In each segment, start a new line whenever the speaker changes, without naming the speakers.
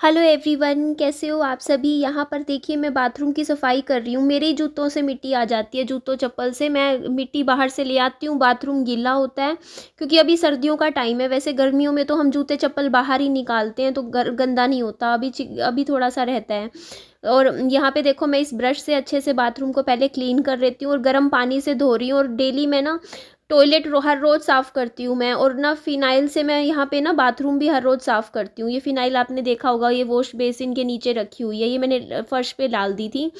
Hello everyone, कैसे हो आप सभी। यहाँ पर देखिए मैं बाथरूम की सफाई कर रही हूँ। मेरे ही जूतों से मिट्टी आ जाती है, जूतों चप्पल से मैं मिट्टी बाहर से ले आती हूँ। बाथरूम गीला होता है क्योंकि अभी सर्दियों का टाइम है। वैसे गर्मियों में तो हम जूते चप्पल बाहर ही निकालते हैं तो गंदा नहीं होता। अभी थोड़ा सा रहता है। और यहाँ पे देखो मैं इस ब्रश से अच्छे से बाथरूम को पहले क्लीन कर लेती हूँ और गर्म पानी से धो रही हूँ। और डेली मैं ना टॉयलेट हर रोज़ साफ़ करती हूँ मैं। और ना फ़िनाइल से मैं यहाँ पे ना बाथरूम भी हर रोज़ साफ़ करती हूँ। ये फ़िनाइल आपने देखा होगा, ये वॉश बेसिन के नीचे रखी हुई है। ये मैंने फ़र्श पे डाल दी थी।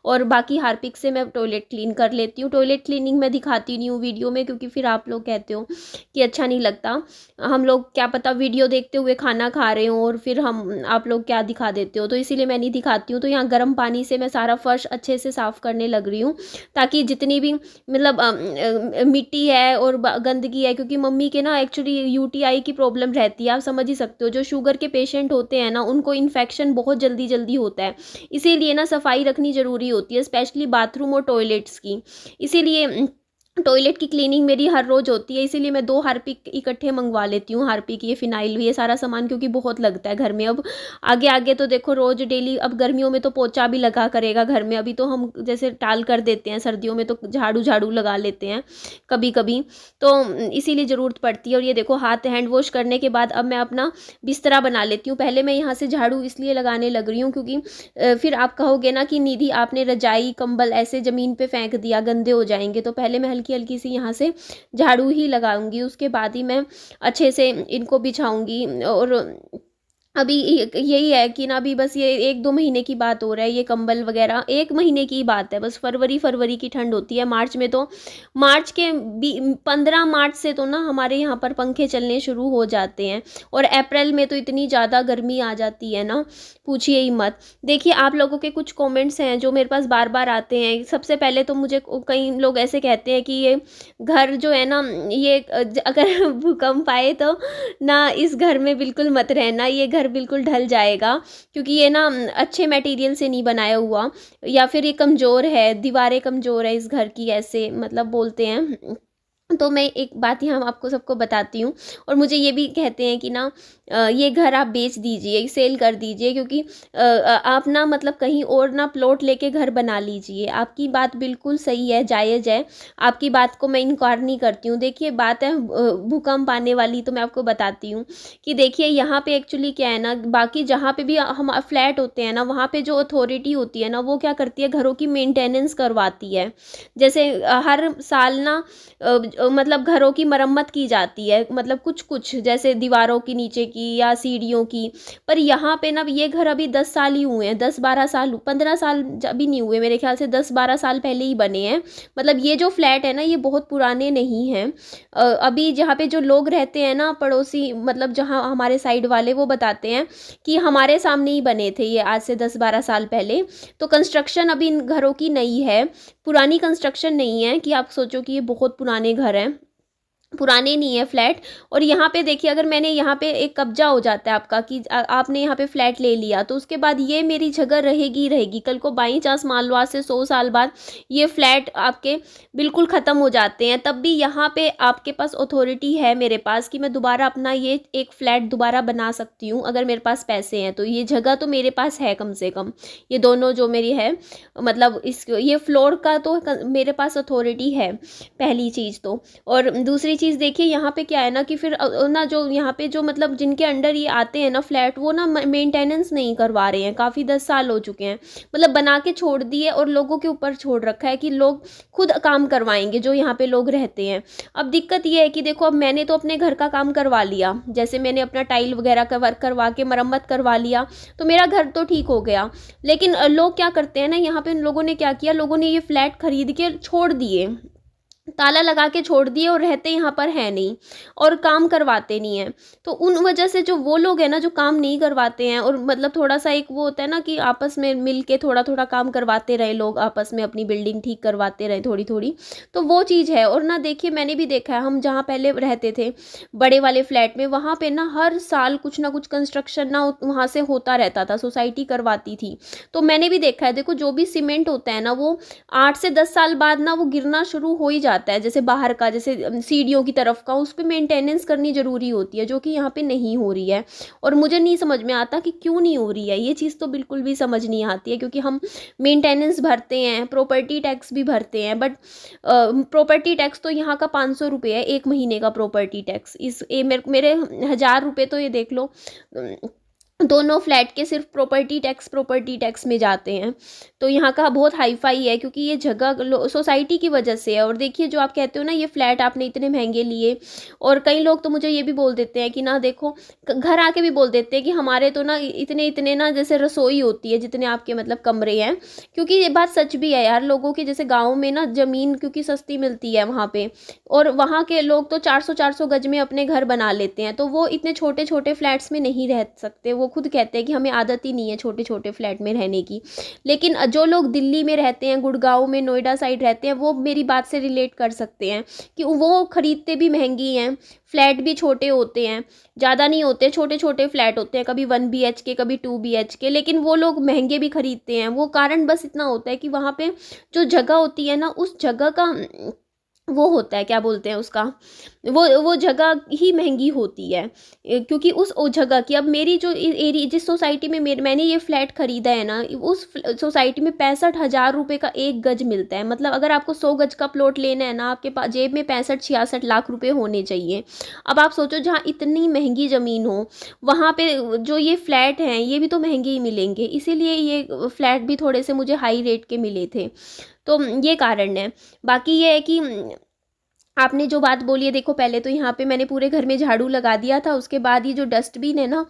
और बाकी हार्पिक से मैं टॉयलेट क्लीन कर लेती हूँ। टॉयलेट क्लीनिंग मैं दिखाती नहीं हूँ वीडियो में, क्योंकि फिर आप लोग कहते हो कि अच्छा नहीं लगता। हम लोग क्या पता वीडियो देखते हुए खाना खा रहे हों और फिर हम आप लोग क्या दिखा देते हो, तो इसीलिए मैं नहीं दिखाती हूँ। तो यहाँ गर्म पानी से मैं सारा फ़र्श अच्छे से साफ़ करने लग रही हूँ, ताकि जितनी भी मतलब मिट्टी है और गंदगी है। क्योंकि मम्मी के ना एक्चुअली यूटीआई की प्रॉब्लम रहती है, आप समझ ही सकते हो। जो शुगर के पेशेंट होते हैं ना, उनको इन्फेक्शन बहुत जल्दी जल्दी होता है। इसीलिए ना सफाई रखनी ज़रूरी होती है, स्पेशली बाथरूम और टॉयलेट्स की। इसीलिए टॉयलेट की क्लीनिंग मेरी हर रोज़ होती है। इसीलिए मैं 2 हार्पिक इकट्ठे मंगवा लेती हूँ। हार्पिक, ये फ़िनाइल, ये सारा सामान, क्योंकि बहुत लगता है घर में। अब आगे आगे तो देखो रोज़ डेली, अब गर्मियों में तो पोछा भी लगा करेगा घर में। अभी तो हम जैसे टाल कर देते हैं, सर्दियों में तो झाड़ू झाड़ू लगा लेते हैं कभी कभी। तो इसीलिए ज़रूरत पड़ती है। और ये देखो हाथ हैंड वॉश करने के बाद अब मैं अपना बिस्तरा बना लेती हूँ। पहले मैं यहाँ से झाड़ू इसलिए लगाने लग रही हूँ क्योंकि फिर आप कहोगे ना कि निधि आपने रजाई कंबल ऐसे ज़मीन पे फेंक दिया, गंदे हो जाएंगे। तो पहले मैं हल्की हल्की सी यहाँ से झाड़ू ही लगाऊंगी, उसके बाद ही मैं अच्छे से इनको बिछाऊंगी। और अभी यही है कि ना, अभी बस ये 1-2 महीने की बात हो रहा है। ये कंबल वगैरह 1 महीने की बात है, बस फरवरी की ठंड होती है। मार्च में तो मार्च के 15 मार्च से तो ना हमारे यहाँ पर पंखे चलने शुरू हो जाते हैं। और अप्रैल में तो इतनी ज़्यादा गर्मी आ जाती है ना, पूछिए ही मत। देखिए आप लोगों के कुछ कमेंट्स हैं जो मेरे पास बार बार आते हैं। सबसे पहले तो मुझे कई लोग ऐसे कहते हैं कि ये घर जो है ना, ये अगर भूकंप आए तो ना इस घर में बिल्कुल मत रहना, ये घर बिल्कुल ढल जाएगा, क्योंकि ये ना अच्छे मटेरियल से नहीं बनाया हुआ, या फिर ये कमज़ोर है, दीवारें कमज़ोर है इस घर की, ऐसे मतलब बोलते हैं। तो मैं एक बात यहाँ आपको सबको बताती हूँ। और मुझे ये भी कहते हैं कि ना ये घर आप बेच दीजिए, सेल कर दीजिए, क्योंकि आप ना मतलब कहीं और ना प्लॉट लेके घर बना लीजिए। आपकी बात बिल्कुल सही है, जायज़ है। आपकी बात को मैं इनकार नहीं करती हूँ। देखिए बात है भूकंप आने वाली, तो मैं आपको बताती हूँ कि देखिए यहाँ पे एक्चुअली क्या है ना, बाकी जहाँ पे भी हम फ्लैट होते हैं ना, वहाँ पे जो अथॉरिटी होती है ना, वो क्या करती है, घरों की मेंटेनेंस करवाती है। जैसे हर साल ना मतलब घरों की मरम्मत की जाती है, मतलब कुछ कुछ जैसे दीवारों की नीचे की या सीढ़ियों की। पर यहाँ पे ना ये घर अभी 10 साल ही हुए हैं, 10-12 साल, 15 साल अभी नहीं हुए मेरे ख्याल से, 10-12 साल पहले ही बने हैं। मतलब ये जो फ्लैट है ना, ये बहुत पुराने नहीं हैं। अभी जहाँ पे जो लोग रहते हैं ना, पड़ोसी, मतलब जहाँ हमारे साइड वाले, वो बताते हैं कि हमारे सामने ही बने थे ये, आज से 10-12 साल पहले। तो कंस्ट्रक्शन अभी इन घरों की नई है, पुरानी कंस्ट्रक्शन नहीं है कि आप सोचो कि ये बहुत पुराने घर हैं। पुराने नहीं है फ्लैट। और यहाँ पे देखिए, अगर मैंने यहाँ पे एक कब्जा हो जाता है आपका कि आपने यहाँ पे फ्लैट ले लिया, तो उसके बाद ये मेरी जगह रहेगी रहेगी। कल को बाई चांस मान लो आज से 100 साल बाद ये फ्लैट आपके बिल्कुल ख़त्म हो जाते हैं, तब भी यहाँ पे आपके पास अथॉरिटी है मेरे पास कि मैं दोबारा अपना ये एक फ्लैट दोबारा बना सकती हूँ, अगर मेरे पास पैसे हैं तो। ये जगह तो मेरे पास है कम से कम, ये दोनों जो मेरी है, मतलब इस ये फ्लोर का तो मेरे पास अथॉरिटी है, पहली चीज़ तो। और दूसरी चीज़ देखिए यहाँ पे क्या है ना कि फिर ना जो यहाँ पे जो मतलब जिनके अंडर ये आते हैं ना फ्लैट, वो ना मेंटेनेंस नहीं करवा रहे हैं। काफ़ी 10 साल हो चुके हैं, मतलब बना के छोड़ दिए और लोगों के ऊपर छोड़ रखा है कि लोग खुद काम करवाएंगे जो यहाँ पे लोग रहते हैं। अब दिक्कत ये है कि देखो, अब मैंने तो अपने घर का काम करवा लिया, जैसे मैंने अपना टाइल वगैरह का वर्क करवा के मरम्मत करवा लिया, तो मेरा घर तो ठीक हो गया। लेकिन लोग क्या करते हैं ना, यहाँ पे लोगों ने क्या किया, लोगों ने ये फ्लैट खरीद के छोड़ दिए, ताला लगा के छोड़ दिए, और रहते यहाँ पर है नहीं और काम करवाते नहीं हैं। तो उन वजह से जो वो लोग हैं ना, जो काम नहीं करवाते हैं, और मतलब थोड़ा सा एक वो होता है ना कि आपस में मिल के थोड़ा थोड़ा काम करवाते रहे लोग, आपस में अपनी बिल्डिंग ठीक करवाते रहे थोड़ी थोड़ी, तो वो चीज़ है। और ना देखिए मैंने भी देखा है, हम जहाँ पहले रहते थे बड़े वाले फ्लैट में, वहाँ पे ना हर साल कुछ ना कुछ कंस्ट्रक्शन ना वहाँ से होता रहता था, सोसाइटी करवाती थी। तो मैंने भी देखा है, देखो जो भी सीमेंट होता है ना, वो 8 से 10 साल बाद ना वो गिरना शुरू हो ही जाता आता है, जैसे बाहर का, जैसे सीढ़ियों की तरफ का, उस पे मेंटेनेंस करनी ज़रूरी होती है, जो कि यहाँ पे नहीं हो रही है। और मुझे नहीं समझ में आता कि क्यों नहीं हो रही है, ये चीज़ तो बिल्कुल भी समझ नहीं आती है, क्योंकि हम मेंटेनेंस भरते हैं, प्रॉपर्टी टैक्स भी भरते हैं, बट प्रॉपर्टी टैक्स तो यहाँ का 500 रुपये है 1 महीने का प्रॉपर्टी टैक्स। मेरे 1000 रुपये तो ये देख लो दोनों फ्लैट के सिर्फ प्रॉपर्टी टैक्स में जाते हैं। तो यहाँ का बहुत हाई फाई है, क्योंकि ये जगह सोसाइटी की वजह से है। और देखिए, जो आप कहते हो ना, ये फ्लैट आपने इतने महंगे लिए, और कई लोग तो मुझे ये भी बोल देते हैं कि ना देखो, घर आके भी बोल देते हैं कि हमारे तो ना इतने इतने ना, जैसे रसोई होती है जितने आपके मतलब कमरे हैं। क्योंकि ये बात सच भी है यार, लोगों के जैसे गाँव में ना ज़मीन क्योंकि सस्ती मिलती है वहाँ पे, और वहाँ के लोग तो 400-400 गज में अपने घर बना लेते हैं, तो वो इतने छोटे छोटे फ्लैट्स में नहीं रह सकते। वो खुद कहते हैं कि हमें आदत ही नहीं है छोटे छोटे फ्लैट में रहने की। लेकिन जो लोग दिल्ली में रहते हैं, गुड़गांव में, नोएडा साइड रहते हैं, वो मेरी बात से रिलेट कर सकते हैं कि वो खरीदते भी महंगी हैं, फ्लैट भी छोटे होते हैं, ज़्यादा नहीं होते, छोटे छोटे फ्लैट होते हैं, कभी 1 BHK, कभी 2 BHK, लेकिन वो लोग महंगे भी खरीदते हैं। वो कारण बस इतना होता है कि वहाँ पे जो जगह होती है ना, उस जगह का वो होता है, क्या बोलते हैं उसका, वो जगह ही महंगी होती है। क्योंकि उस जगह की, अब मेरी जो एरिया, जिस सोसाइटी में मैंने ये फ्लैट खरीदा है ना, उस सोसाइटी में 65,000 रुपये का 1 गज मिलता है। मतलब अगर आपको 100 गज का प्लॉट लेना है ना, आपके पास जेब में 65-66 लाख रुपए होने चाहिए। अब आप सोचो, जहाँ इतनी महंगी ज़मीन हो, वहाँ पे जो ये फ्लैट हैं, ये भी तो महंगे ही मिलेंगे। इसीलिए ये फ्लैट भी थोड़े से मुझे हाई रेट के मिले थे। तो ये कारण है। बाकी ये है कि आपने जो बात बोली है, देखो पहले तो यहाँ पे मैंने पूरे घर में झाड़ू लगा दिया था, उसके बाद ये जो डस्टबिन है ना,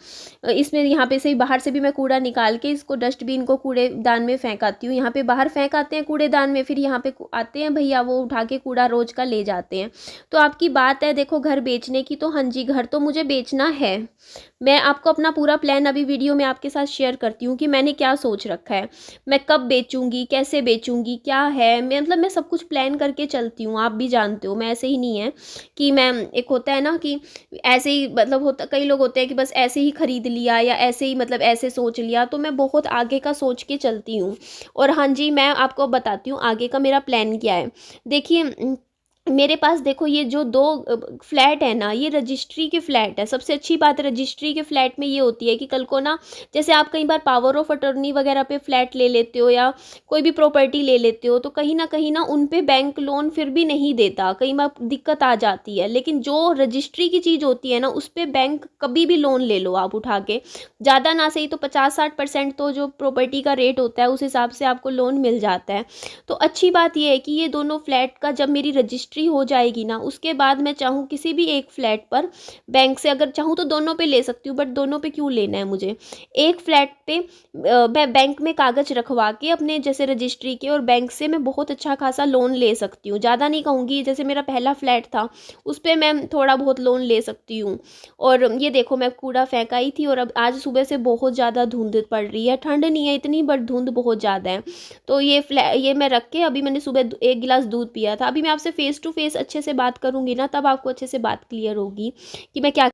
इसमें यहाँ पे से बाहर से भी मैं कूड़ा निकाल के इसको डस्टबिन को कूड़ेदान में फेंक आती हूँ। यहाँ पे बाहर फेंक आते हैं कूड़ेदान में, फिर यहाँ पे आते हैं भैया, वो उठा के कूड़ा रोज का ले जाते हैं। तो आपकी बात है देखो घर बेचने की, तो हाँ जी, घर तो मुझे बेचना है। मैं आपको अपना पूरा प्लान अभी वीडियो में आपके साथ शेयर करती हूँ कि मैंने क्या सोच रखा है, मैं कब बेचूंगी, कैसे बेचूंगी, क्या है, मतलब मैं सब कुछ प्लान करके चलती हूँ। आप भी जानते हो, मैं ऐसे ही नहीं है कि मैं, एक होता है ना कि ऐसे ही, मतलब होता, कई लोग होते हैं कि बस ऐसे ही खरीद लिया या ऐसे ही मतलब ऐसे सोच लिया। तो मैं बहुत आगे का सोच के चलती हूँ। और हाँ जी, मैं आपको बताती हूँ आगे का मेरा प्लान क्या है। देखिए, मेरे पास देखो, ये जो 2 फ्लैट है ना, ये रजिस्ट्री के फ्लैट है। सबसे अच्छी बात रजिस्ट्री के फ्लैट में ये होती है कि कल को ना, जैसे आप कई बार पावर ऑफ अटॉर्नी वगैरह पे फ्लैट ले लेते हो या कोई भी प्रॉपर्टी ले लेते हो, तो कहीं ना उन पे बैंक लोन फिर भी नहीं देता, कई बार दिक्कत आ जाती है। लेकिन जो रजिस्ट्री की चीज़ होती है ना, उस पर बैंक कभी भी लोन ले लो आप उठा के, ज़्यादा ना सही तो 50-60% तो जो प्रॉपर्टी का रेट होता है उस हिसाब से आपको लोन मिल जाता है। तो अच्छी बात यह है कि ये दोनों फ्लैट का जब मेरी रजिस्ट्री हो जाएगी ना, उसके बाद मैं चाहूँ किसी भी एक फ्लैट पर बैंक से, अगर चाहूँ तो दोनों पे ले सकती हूँ, बट दोनों पे क्यों लेना है मुझे, एक फ्लैट पे मैं बैंक में कागज रखवा के अपने जैसे रजिस्ट्री के और बैंक से मैं बहुत अच्छा खासा लोन ले सकती हूँ। ज़्यादा नहीं कहूँगी, जैसे मेरा पहला फ्लैट था उस पर मैं थोड़ा बहुत लोन ले सकती हूँ। और ये देखो, मैं कूड़ा फेंक आई थी और अब आज सुबह से बहुत ज़्यादा धुंध पड़ रही है, ठंड नहीं है इतनी बट धुंध बहुत ज़्यादा है। तो ये मैं रख के, अभी मैंने सुबह 1 गिलास दूध पिया था। अभी मैं आपसे फेस टू फेस अच्छे से बात करूंगी ना, तब आपको अच्छे से बात क्लियर होगी कि मैं क्या।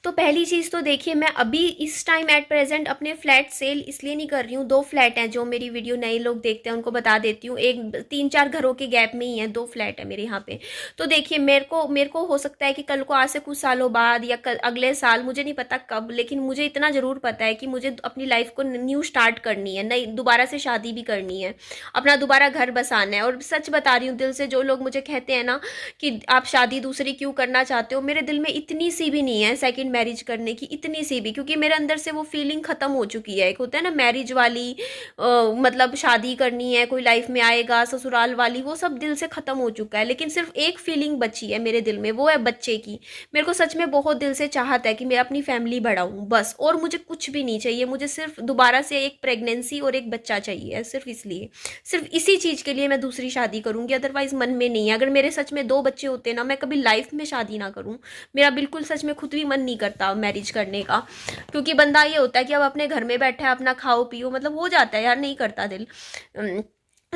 तो पहली चीज़ तो देखिए, मैं अभी इस टाइम एट प्रेजेंट अपने फ्लैट सेल इसलिए नहीं कर रही हूँ। 2 फ्लैट हैं, जो मेरी वीडियो नए लोग देखते हैं उनको बता देती हूँ, एक 3-4 घरों के गैप में ही है 2 फ्लैट है मेरे यहाँ पे। तो देखिए, मेरे को हो सकता है कि कल को आज से कुछ सालों बाद या अगले साल, मुझे नहीं पता कब, लेकिन मुझे इतना ज़रूर पता है कि मुझे अपनी लाइफ को न्यू स्टार्ट करनी है, नई दोबारा से शादी भी करनी है, अपना दोबारा घर बसाना है। और सच बता रही हूँ दिल से, जो लोग मुझे कहते हैं ना कि आप शादी दूसरी क्यों करना चाहते हो, मेरे दिल में इतनी सी भी नहीं है सेकंड मैरिज करने की, इतनी सी भी, क्योंकि मेरे अंदर से वो फीलिंग खत्म हो चुकी है। एक होता है ना मैरिज वाली, मतलब शादी करनी है, कोई लाइफ में आएगा, ससुराल वाली, वो सब दिल से खत्म हो चुका है। लेकिन सिर्फ एक फीलिंग बची है मेरे दिल में, वो है बच्चे की। मेरे को सच में बहुत दिल से चाहत है कि मैं अपनी फैमिली बढ़ाऊं बस, और मुझे कुछ भी नहीं चाहिए। मुझे सिर्फ दोबारा से एक प्रेगनेंसी और एक बच्चा चाहिए, सिर्फ इसलिए, सिर्फ इसी चीज के लिए मैं दूसरी शादी करूंगी। अदरवाइज मन में नहीं है। अगर मेरे सच में 2 बच्चे होते ना, मैं कभी लाइफ में शादी ना करूं। मेरा बिल्कुल सच में खुद भी मन नहीं करता मैरिज करने का, क्योंकि बंदा ये होता है कि अब अपने घर में बैठा है, अपना खाओ पियो, मतलब हो जाता है यार, नहीं करता दिल।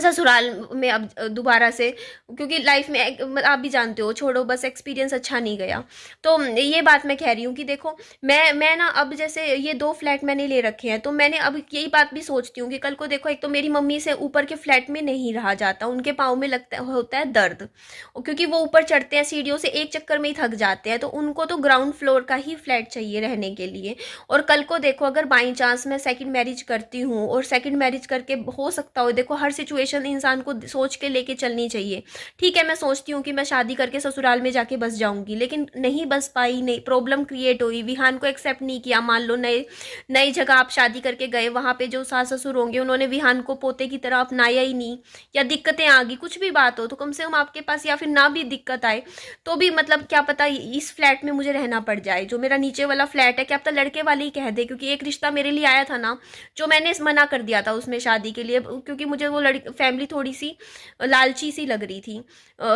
ससुराल में अब दोबारा से, क्योंकि लाइफ में आप भी जानते हो, छोड़ो बस एक्सपीरियंस अच्छा नहीं गया। तो ये बात मैं कह रही हूँ कि देखो मैं ना अब जैसे ये 2 फ्लैट मैंने ले रखे हैं, तो मैंने अब यही बात भी सोचती हूँ कि कल को देखो, एक तो मेरी मम्मी से ऊपर के फ्लैट में नहीं रहा जाता, उनके पाँव में लगता होता है दर्द, क्योंकि वो ऊपर चढ़ते हैं सीढ़ियों से, एक चक्कर में ही थक जाते हैं, तो उनको तो ग्राउंड फ्लोर का ही फ्लैट चाहिए रहने के लिए। और कल को देखो अगर बाई चांस मैं सेकंड मैरिज करती हूँ, और सेकंड मैरिज करके हो सकता हो, देखो हर सिचुएशन इंसान को सोच के लेके चलनी चाहिए। ठीक है, मैं सोचती हूँ कि मैं शादी करके ससुराल में जाके बस जाऊंगी, लेकिन नहीं बस पाई, नहीं, प्रॉब्लम क्रिएट हुई, विहान को एक्सेप्ट नहीं किया, मान लो नए नई जगह आप शादी करके गए, वहां पे जो सास ससुर होंगे उन्होंने विहान को पोते की तरह अपनाया ही नहीं, या दिक्कतें आ गई, कुछ भी बात हो, तो कम से कम आपके पास, या फिर ना भी दिक्कत आए तो भी मतलब क्या पता इस फ्लैट में मुझे रहना पड़ जाए, जो मेरा नीचे वाला फ्लैट है, क्या पता लड़के वाले ही कह दे, क्योंकि एक रिश्ता मेरे लिए आया था ना, जो मैंने मना कर दिया था उसमें शादी के लिए, क्योंकि मुझे वो लड़की फैमिली थोड़ी सी लालची सी लग रही थी।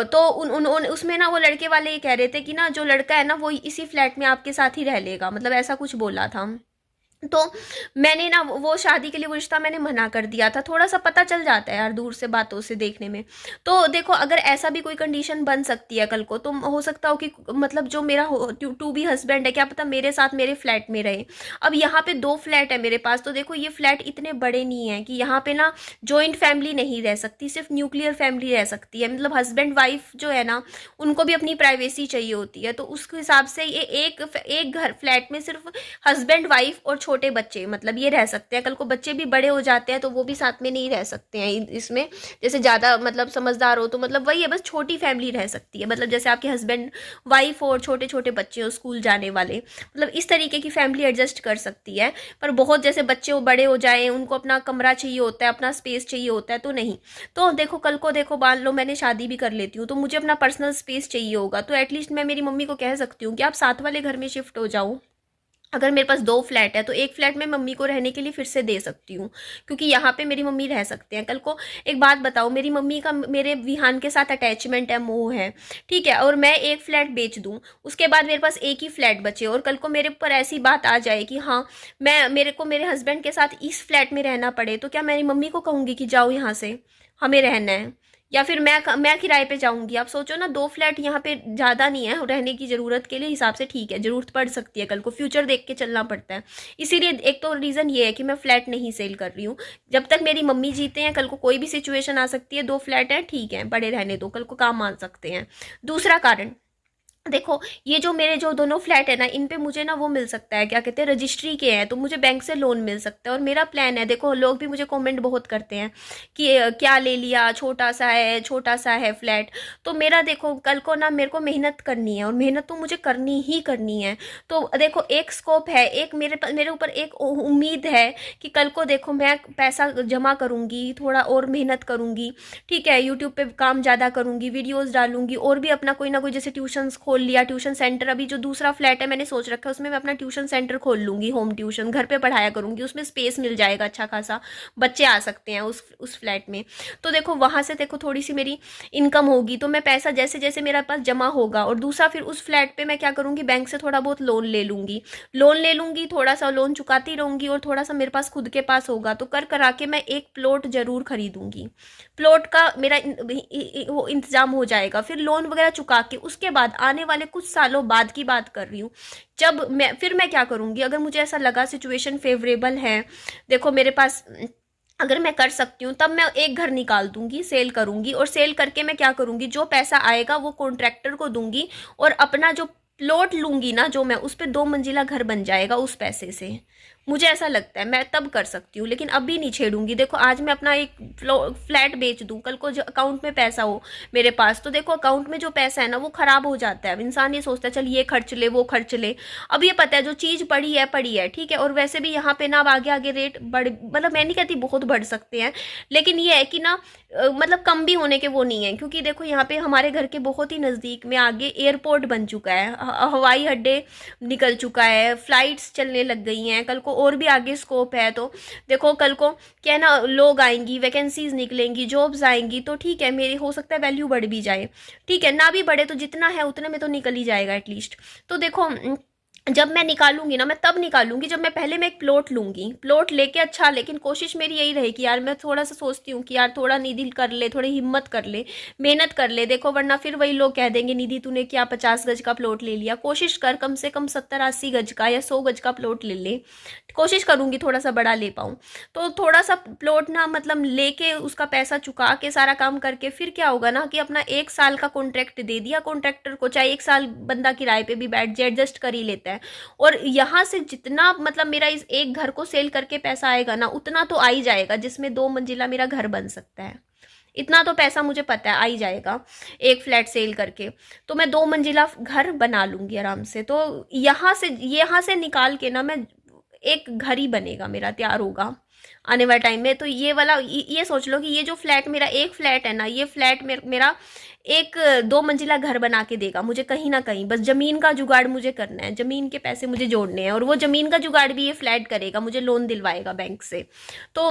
तो उन उसमें ना वो लड़के वाले ये कह रहे थे कि ना जो लड़का है ना वो इसी फ्लैट में आपके साथ ही रह लेगा, मतलब ऐसा कुछ बोला था। तो मैंने ना वो शादी के लिए वो रिश्ता मैंने मना कर दिया था। थोड़ा सा पता चल जाता है यार दूर से बातों से देखने में। तो देखो अगर ऐसा भी कोई कंडीशन बन सकती है कल को, तो हो सकता हो कि मतलब जो मेरा टू बी हस्बैंड है, क्या पता मेरे साथ मेरे फ्लैट में रहे। अब यहाँ पे 2 फ्लैट है मेरे पास, तो देखो ये फ्लैट इतने बड़े नहीं है कि यहाँ पे ना जॉइंट फैमिली नहीं रह सकती, सिर्फ न्यूक्लियर फैमिली रह सकती है, मतलब हस्बैंड वाइफ जो है ना उनको भी अपनी प्राइवेसी चाहिए होती है। तो उस हिसाब से ये एक घर फ्लैट में सिर्फ हस्बैंड वाइफ और छोटे बच्चे मतलब ये रह सकते हैं। कल को बच्चे भी बड़े हो जाते हैं तो वो भी साथ में नहीं रह सकते हैं इसमें, जैसे ज़्यादा मतलब समझदार हो तो मतलब वही है, बस छोटी फैमिली रह सकती है, मतलब जैसे आपके हस्बैंड वाइफ और छोटे छोटे बच्चे हो स्कूल जाने वाले, मतलब इस तरीके की फैमिली एडजस्ट कर सकती है। पर बहुत जैसे बच्चे बड़े हो जाए, उनको अपना कमरा चाहिए होता है, अपना स्पेस चाहिए होता है, तो नहीं। तो देखो कल को देखो मान लो मैंने शादी भी कर लेती हूँ, तो मुझे अपना पर्सनल स्पेस चाहिए होगा, तो एटलीस्ट मैं मेरी मम्मी को कह सकती हूँ कि आप साथ वाले घर में शिफ्ट हो जाओ। अगर मेरे पास 2 फ्लैट है तो एक फ्लैट में मम्मी को रहने के लिए फिर से दे सकती हूँ, क्योंकि यहाँ पे मेरी मम्मी रह सकते हैं। कल को एक बात बताओ, मेरी मम्मी का मेरे विहान के साथ अटैचमेंट है, मोह है, ठीक है, और मैं एक फ्लैट बेच दूँ, उसके बाद मेरे पास एक ही फ्लैट बचे, और कल को मेरे ऊपर ऐसी बात आ जाए कि हाँ मैं मेरे को मेरे हस्बैंड के साथ इस फ्लैट में रहना पड़े, तो क्या मेरी मम्मी को कहूँगी कि जाओ यहाँ से, हमें रहना है, या फिर मैं किराए पे जाऊंगी। आप सोचो ना, 2 फ्लैट यहाँ पे ज़्यादा नहीं है रहने की ज़रूरत के लिए हिसाब से, ठीक है ज़रूरत पड़ सकती है, कल को फ्यूचर देख के चलना पड़ता है। इसीलिए एक तो रीज़न ये है कि मैं फ्लैट नहीं सेल कर रही हूँ, जब तक मेरी मम्मी जीते हैं कल को कोई भी सिचुएशन आ सकती है, 2 फ्लैट हैं ठीक है बड़े रहने दो, कल को काम आ सकते हैं। दूसरा कारण देखो, ये जो मेरे जो दोनों फ्लैट है ना, इन पे मुझे ना वो मिल सकता है, क्या कहते हैं, रजिस्ट्री के हैं, तो मुझे बैंक से लोन मिल सकता है। और मेरा प्लान है, देखो लोग भी मुझे कमेंट बहुत करते हैं कि क्या ले लिया, छोटा सा है फ्लैट। तो मेरा देखो कल को ना मेरे को मेहनत करनी है, और मेहनत तो मुझे करनी ही करनी है। तो देखो एक स्कोप है, एक मेरे ऊपर एक उम्मीद है कि कल को देखो मैं पैसा जमा करूँगी, थोड़ा और मेहनत करूँगी, ठीक है, यूट्यूब पे काम ज़्यादा करूँगी, वीडियोज़ डालूंगी, और भी अपना कोई ना कोई जैसे ट्यूशन्स खोल लिया, ट्यूशन सेंटर, अभी जो दूसरा फ्लैट है मैंने सोच रखा है उसमें मैं अपना ट्यूशन सेंटर खोल लूँगी, होम ट्यूशन घर पे पढ़ाया करूँगी, उसमें स्पेस मिल जाएगा, अच्छा खासा बच्चे आ सकते हैं उस फ्लैट में। तो देखो वहाँ से देखो थोड़ी सी मेरी इनकम होगी, तो मैं पैसा जैसे जैसे मेरे पास जमा होगा, और दूसरा फिर उस फ्लैट पर मैं क्या करूँगी, बैंक से थोड़ा बहुत लोन ले लूँगी, थोड़ा सा लोन चुकाती रहूँगी, और थोड़ा सा मेरे पास खुद के पास होगा, तो कर करा के मैं एक प्लॉट ज़रूर खरीदूँगी। प्लॉट का मेरा वो इंतज़ाम हो जाएगा, फिर लोन वगैरह चुका के उसके बाद आने वाले कुछ सालों बाद की बात कर रही हूँ, जब मैं क्या करूँगी, अगर मुझे ऐसा लगा सिचुएशन फेवरेबल है, देखो मेरे पास अगर मैं कर सकती हूँ, तब मैं एक घर निकाल दूंगी, सेल करूंगी, और सेल करके मैं क्या करूंगी, जो पैसा आएगा वो कॉन्ट्रैक्टर को दूंगी, और अपना जो प्लॉट लूंगी ना, जो मैं उस पर 2 मंजिला घर बन जाएगा उस पैसे से। मुझे ऐसा लगता है मैं तब कर सकती हूँ, लेकिन अभी नहीं छेड़ूंगी। देखो आज मैं अपना एक फ्लैट बेच दूँ, कल को जो अकाउंट में पैसा हो मेरे पास, तो देखो अकाउंट में जो पैसा है ना वो खराब हो जाता है, इंसान ये सोचता है चल ये खर्च ले वो खर्च ले। अब ये पता है जो चीज़ पड़ी है ठीक है, और वैसे भी यहाँ पे ना अब आगे आगे रेट बढ़, मतलब मैं नहीं कहती बहुत बढ़ सकते हैं, लेकिन ये है कि ना मतलब कम भी होने के वो नहीं है, क्योंकि देखो यहाँ पे हमारे घर के बहुत ही नज़दीक में आगे एयरपोर्ट बन चुका है, हवाई अड्डे निकल चुका है, फ्लाइट्स चलने लग गई हैं, कल को और भी आगे स्कोप है। तो देखो कल को क्या है ना, लोग आएंगी, वैकेंसीज निकलेंगी, जॉब्स आएंगी, तो ठीक है मेरी हो सकता है वैल्यू बढ़ भी जाए, ठीक है ना भी बढ़े तो जितना है उतने में तो निकल ही जाएगा एटलीस्ट। तो देखो जब मैं निकालूंगी ना, मैं तब निकालूंगी जब मैं एक प्लॉट लूंगी, प्लॉट लेके अच्छा। लेकिन कोशिश मेरी यही रहेगी यार, मैं थोड़ा सा सोचती हूँ कि यार थोड़ा निधि कर ले, थोड़ी हिम्मत कर ले, मेहनत कर ले, देखो वरना फिर वही लोग कह देंगे निधि तूने क्या 50 गज का प्लॉट ले लिया। कोशिश कर कम से कम 70-80 गज का या 100 गज का प्लॉट ले ले। कोशिश करूंगी थोड़ा सा बड़ा ले पाऊँ। तो थोड़ा सा प्लॉट ना मतलब लेके उसका पैसा चुका के सारा काम करके फिर क्या होगा ना कि अपना 1 साल का कॉन्ट्रैक्ट दे दिया कॉन्ट्रैक्टर को, चाहे 1 साल बंदा किराए पे भी बैठ जाए, एडजस्ट कर ही लेता है। और यहाँ से जितना मतलब मेरा इस एक घर को सेल करके पैसा आएगा ना, उतना तो आ ही जाएगा जिसमें 2 मंजिला मेरा घर बन सकता है। इतना तो पैसा मुझे पता है आ ही जाएगा एक फ्लैट सेल करके। तो मैं 2 मंजिला घर बना लूंगी आराम से। तो यहाँ से निकाल के ना मैं एक घर ही बनेगा मेरा, तैयार होगा आने वाले टाइम में। तो ये वाला ये सोच लो कि ये जो फ्लैट मेरा एक फ्लैट है ना, ये फ्लैट मेरा एक 2 मंजिला घर बना के देगा मुझे कहीं ना कहीं। बस जमीन का जुगाड़ मुझे करना है, जमीन के पैसे मुझे जोड़ने हैं, और वो जमीन का जुगाड़ भी ये फ्लैट करेगा, मुझे लोन दिलवाएगा बैंक से। तो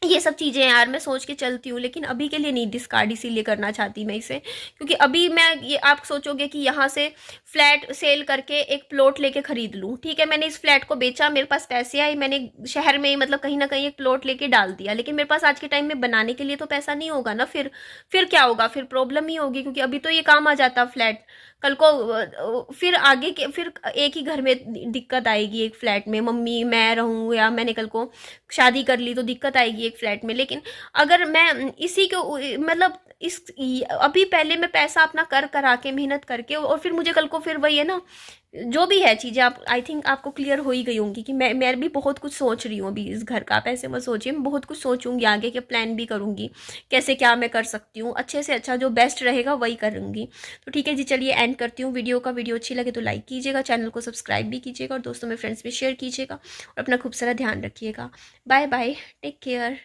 ये सब चीज़ें यार मैं सोच के चलती हूँ, लेकिन अभी के लिए नहीं डिस्कार्ड इसीलिए करना चाहती मैं इसे, क्योंकि अभी मैं ये आप सोचोगे कि यहाँ से फ्लैट सेल करके एक प्लॉट लेके खरीद लूँ। ठीक है, मैंने इस फ्लैट को बेचा, मेरे पास पैसे आए, मैंने शहर में मतलब कहीं ना कहीं एक प्लॉट लेके डाल दिया, लेकिन मेरे पास आज के टाइम में बनाने के लिए तो पैसा नहीं होगा ना। फिर क्या होगा, फिर प्रॉब्लम ही होगी, क्योंकि अभी तो ये काम आ जाता फ्लैट, कल को फिर आगे के फिर एक ही घर में दिक्कत आएगी, एक फ्लैट में मम्मी मैं रहूँ, या मैंने कल को शादी कर ली तो दिक्कत आएगी एक फ्लैट में। लेकिन अगर मैं इसी को मतलब इस अभी पहले मैं पैसा अपना कर करा के मेहनत करके, और फिर मुझे कल को फिर वही है ना, जो भी है चीज़ें आप आई थिंक आपको क्लियर हो ही गई होंगी कि मैं भी बहुत कुछ सोच रही हूँ अभी इस घर का। आप ऐसे मत सोचिए, मैं बहुत कुछ सोचूंगी आगे के, प्लान भी करूंगी कैसे क्या मैं कर सकती हूँ, अच्छे से अच्छा जो बेस्ट रहेगा वही करूंगी। तो ठीक है जी, चलिए एंड करती हूँ वीडियो का। वीडियो अच्छी लगे तो लाइक कीजिएगा, चैनल को सब्सक्राइब भी कीजिएगा, और दोस्तों में फ्रेंड्स में शेयर कीजिएगा, और अपना खूब सारा ध्यान रखिएगा। Bye bye, take care.